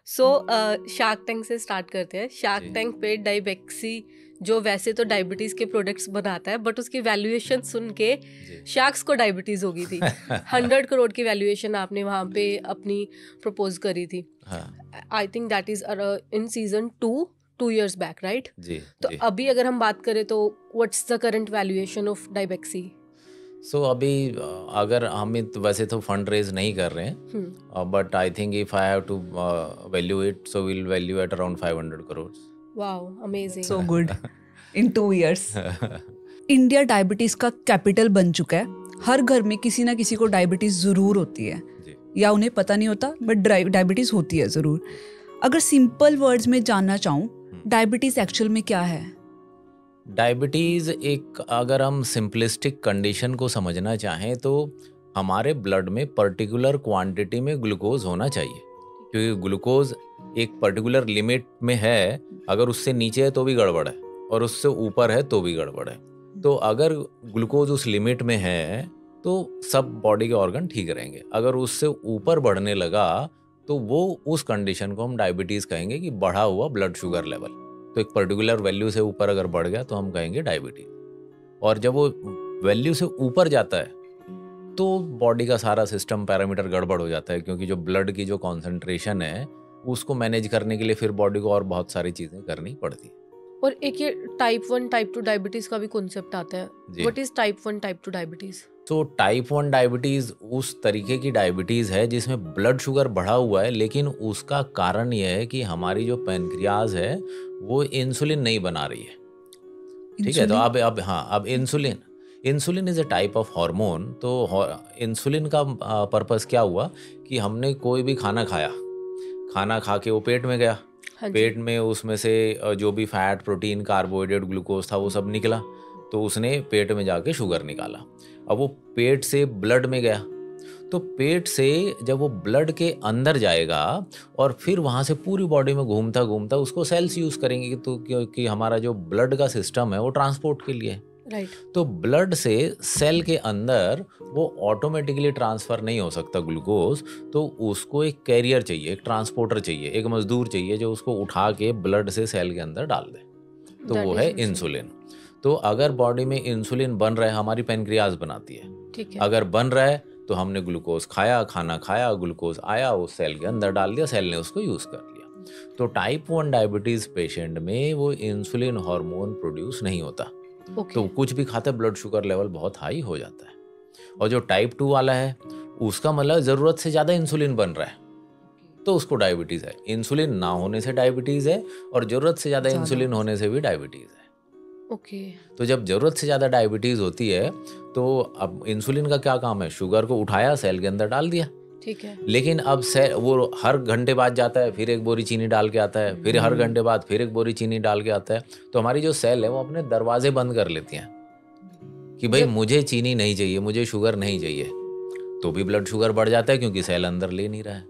सो shark tank से start करते हैं। शार्क टैंक पे डाइबेक्सी जो वैसे तो डायबिटीज के प्रोडक्ट्स बनाता है, बट उसकी वैल्यूएशन सुन के शार्क्स को डायबिटीज हो गई थी। 100 करोड़ की वैल्यूएशन आपने वहाँ पे अपनी प्रपोज करी थी। I think that is in season 2 years back, right? तो अभी अगर हम बात करें तो what's the current valuation of Dybexy? So अभी अगर हम वैसे तो फंड रेज नहीं कर रहे हैं, but I think if I have to value it, so will value at around 500 crore. Wow, amazing, so good. In 2 years India diabetes का कैपिटल बन चुका है। हर घर में किसी ना किसी को डायबिटीज जरूर होती है, या उन्हें पता नहीं होता, बट डायबिटीज होती है जरूर। अगर सिंपल वर्ड्स में जानना चाहूँ, डायबिटीज एक्चुअल में क्या है? डायबिटीज़ एक, अगर हम सिंपलिस्टिक कंडीशन को समझना चाहें तो हमारे ब्लड में पर्टिकुलर क्वांटिटी में ग्लूकोज होना चाहिए, क्योंकि ग्लूकोज एक पर्टिकुलर लिमिट में है। अगर उससे नीचे है तो भी गड़बड़ है, और उससे ऊपर है तो भी गड़बड़ है। तो अगर ग्लूकोज उस लिमिट में है तो सब बॉडी के ऑर्गन ठीक रहेंगे। अगर उससे ऊपर बढ़ने लगा तो वो उस कंडीशन को हम डायबिटीज़ कहेंगे कि बढ़ा हुआ ब्लड शुगर लेवल। तो एक पर्टिकुलर वैल्यू से ऊपर अगर बढ़ गया तो हम कहेंगे डायबिटीज। और जब वो वैल्यू से ऊपर जाता है तो बॉडी का सारा सिस्टम पैरामीटर गड़बड़ हो जाता है, क्योंकि जो ब्लड की जो कॉन्सेंट्रेशन है उसको मैनेज करने के लिए फिर बॉडी को और बहुत सारी चीज़ें करनी पड़ती है। और एक ये टाइप 1 टाइप 2 डायबिटीज का भी कॉन्सेप्ट आता है। What is type 1 type 2 diabetes? तो टाइप 1 डायबिटीज़ उस तरीके की डायबिटीज़ है जिसमें ब्लड शुगर बढ़ा हुआ है, लेकिन उसका कारण यह है कि हमारी जो पैनक्रियाज है वो इंसुलिन नहीं बना रही है। ठीक है, तो अब insulin is a type of hormone. तो इंसुलिन का पर्पस क्या हुआ कि हमने कोई भी खाना खा के वो पेट में गया। पेट में उसमें से जो भी फैट, प्रोटीन, कार्बोहाइड्रेट, ग्लूकोज था वो सब निकला, तो उसने पेट में जाके शुगर निकाला। अब वो पेट से ब्लड में गया, तो पेट से जब वो ब्लड के अंदर जाएगा और फिर वहाँ से पूरी बॉडी में घूमता घूमता उसको सेल्स यूज़ करेंगे, तो क्योंकि हमारा जो ब्लड का सिस्टम है वो ट्रांसपोर्ट के लिए, राइट। तो ब्लड से सेल के अंदर वो ऑटोमेटिकली ट्रांसफ़र नहीं हो सकता ग्लूकोज, तो उसको एक कैरियर चाहिए, एक ट्रांसपोर्टर चाहिए, एक मजदूर चाहिए जो उसको उठा के ब्लड से सेल के अंदर डाल दे, तो वो है इंसुलिन। तो अगर बॉडी में इंसुलिन बन रहा है, हमारी पैनक्रियाज बनाती है, ठीक है। अगर बन रहा है तो हमने ग्लूकोज खाना खाया, ग्लूकोज आया, उस सेल के अंदर डाल दिया, सेल ने उसको यूज़ कर लिया। तो टाइप 1 डायबिटीज़ पेशेंट में वो इंसुलिन हार्मोन प्रोड्यूस नहीं होता। तो कुछ भी खाते ब्लड शुगर लेवल बहुत हाई हो जाता है। और जो टाइप 2 वाला है उसका मतलब ज़रूरत से ज़्यादा इंसुलिन बन रहा है, तो उसको डायबिटीज़ है। इंसुलिन ना होने से डायबिटीज़ है, और ज़रूरत से ज़्यादा इंसुलिन होने से भी डायबिटीज़ है। ओके। तो जब ज़रूरत से ज़्यादा डायबिटीज़ होती है तो अब इंसुलिन का क्या काम है? शुगर को उठाया, सेल के अंदर डाल दिया, ठीक है। लेकिन अब वो हर घंटे बाद जाता है, फिर एक बोरी चीनी डाल के आता है, फिर हर घंटे बाद फिर एक बोरी चीनी डाल के आता है। तो हमारी जो सेल है वो अपने दरवाजे बंद कर लेती हैं कि भाई मुझे चीनी नहीं चाहिए, मुझे शुगर नहीं चाहिए, तो भी ब्लड शुगर बढ़ जाता है क्योंकि सेल अंदर ले नहीं रहा है।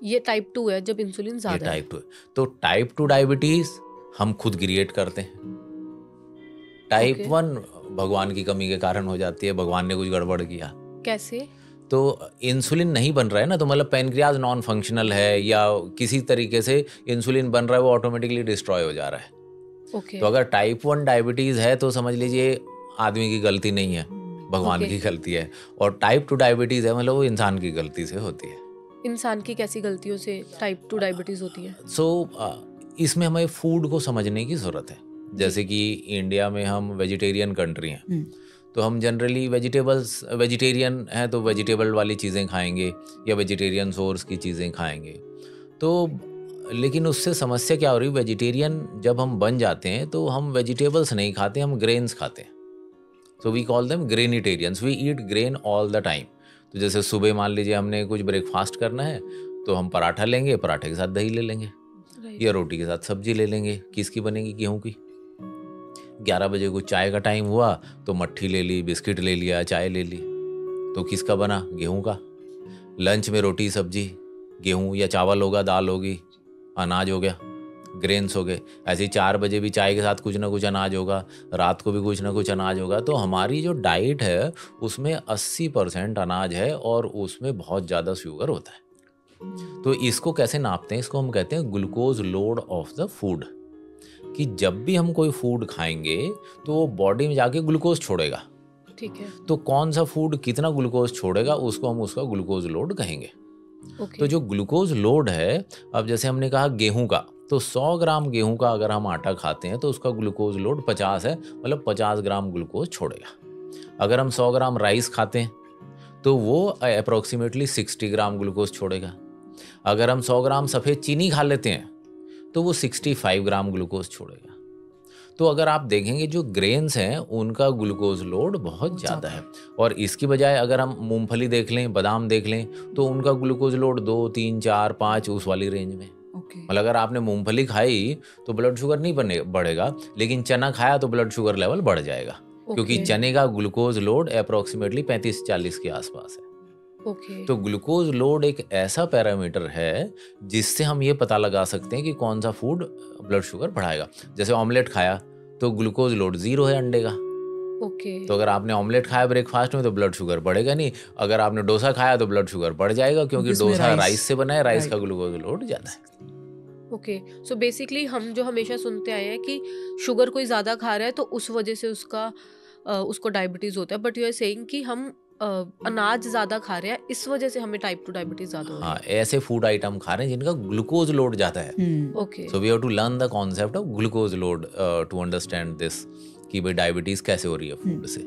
ये टाइप 2 है जब इंसुलिन ज़्यादा है। टाइप 2 है। तो टाइप 2 डायबिटीज़ हम खुद क्रिएट करते हैं। टाइप 1 भगवान की कमी के कारण हो जाती है, भगवान ने कुछ गड़बड़ किया। कैसे? तो इंसुलिन नहीं बन रहा है ना, तो मतलब पैनक्रियाज नॉन फंक्शनल है, या किसी तरीके से इंसुलिन बन रहा है वो ऑटोमेटिकली डिस्ट्रॉय हो जा रहा है। ओके। तो अगर टाइप 1 डायबिटीज़ है तो समझ लीजिए आदमी की गलती नहीं है, भगवान की गलती है। और टाइप 2 डायबिटीज़ है मतलब वो इंसान की गलती से होती है। इंसान की कैसी गलतियों से टाइप 2 डायबिटीज़ होती है? इसमें हमें फूड को समझने की ज़रूरत है। जैसे कि इंडिया में हम वेजिटेरियन कंट्री हैं, तो हम जनरली वेजिटेरियन हैं तो वेजिटेबल वाली चीज़ें खाएंगे या वेजिटेरियन सोर्स की चीज़ें खाएंगे। तो लेकिन उससे समस्या क्या हो रही, वेजिटेरियन जब हम बन जाते हैं तो हम वेजिटेबल्स नहीं खाते, हम ग्रेन्स खाते हैं। So we call them grainitarians, we eat grain all the time. तो जैसे सुबह मान लीजिए हमने कुछ ब्रेकफास्ट करना है तो हम पराठा लेंगे, पराठे के साथ दही ले लेंगे, या रोटी के साथ सब्जी ले लेंगे। किसकी बनेगी? गेहूं की। 11 बजे को चाय का टाइम हुआ तो मट्ठी ले ली, बिस्किट ले लिया, चाय ले ली, तो किसका बना? गेहूं का। लंच में रोटी सब्जी, गेहूं या चावल होगा, दाल होगी, अनाज हो गया, ग्रेन्स हो गए। ऐसे ही 4 बजे भी चाय के साथ कुछ ना कुछ अनाज होगा, रात को भी कुछ ना कुछ अनाज होगा। तो हमारी जो डाइट है उसमें 80% अनाज है और उसमें बहुत ज़्यादा शुगर होता है। तो इसको कैसे नापते हैं? इसको हम कहते हैं glucose load of the food, कि जब भी हम कोई फूड खाएंगे तो वो बॉडी में जाके ग्लूकोज छोड़ेगा। ठीक है। तो कौन सा फूड कितना ग्लूकोज छोड़ेगा उसको हम उसका ग्लूकोज लोड कहेंगे। तो जो ग्लूकोज लोड है, अब जैसे हमने कहा गेहूं का, तो 100 ग्राम गेहूं का अगर हम आटा खाते हैं तो उसका ग्लूकोज लोड 50 है, मतलब 50 ग्राम ग्लूकोज छोड़ेगा। अगर हम 100 ग्राम राइस खाते हैं तो वो अप्रोक्सीमेटली 60 ग्राम ग्लूकोज छोड़ेगा। अगर हम 100 ग्राम सफ़ेद चीनी खा लेते हैं तो वो 65 ग्राम ग्लूकोज छोड़ेगा। तो अगर आप देखेंगे जो ग्रेन्स हैं उनका ग्लूकोज लोड बहुत ज़्यादा है, और इसकी बजाय अगर हम मूंगफली देख लें, बादाम देख लें, तो उनका ग्लूकोज लोड 2, 3, 4, 5 उस वाली रेंज में। मतलब अगर आपने मूंगफली खाई तो ब्लड शुगर नहीं बढ़ेगा, लेकिन चना खाया तो ब्लड शुगर लेवल बढ़ जाएगा, क्योंकि चने का ग्लूकोज लोड अप्रोक्सीमेटली 35-40 के आसपास है। तो ग्लूकोज लोड एक ऐसा पैरामीटर है जिससे हम ये पता लगा सकते हैं कि कौन सा फूड ब्लड शुगर बढ़ाएगा। जैसे ऑमलेट खाया तो ग्लूकोज लोड 0 है अंडे का। तो अगर आपने ऑमलेट खाया ब्रेकफास्ट में तो ब्लड शुगर बढ़ेगा नहीं। अगर आपने डोसा खाया तो ब्लड शुगर बढ़ जाएगा, क्योंकि डोसा राइस से बना है, राइस का ग्लूकोज लोड ज़्यादा है। सो बेसिकली हम जो हमेशा सुनते आए हैं कि शुगर कोई ज़्यादा खा रहा है तो उस वजह से उसको डायबिटीज़ होता है, बट यू आर सेइंग कि हम अनाज ज्यादा खा रहे हैं, इस वजह से हमें टाइप 2 डायबिटीज ज्यादा हो रही है। हाँ, ऐसे फूड आइटम खा रहे हैं जिनका ग्लूकोज लोड ज्यादा है। So we have to learn the concept of glucose load to understand this, कि भाई डायबिटीज कैसे हो रही है फूड से।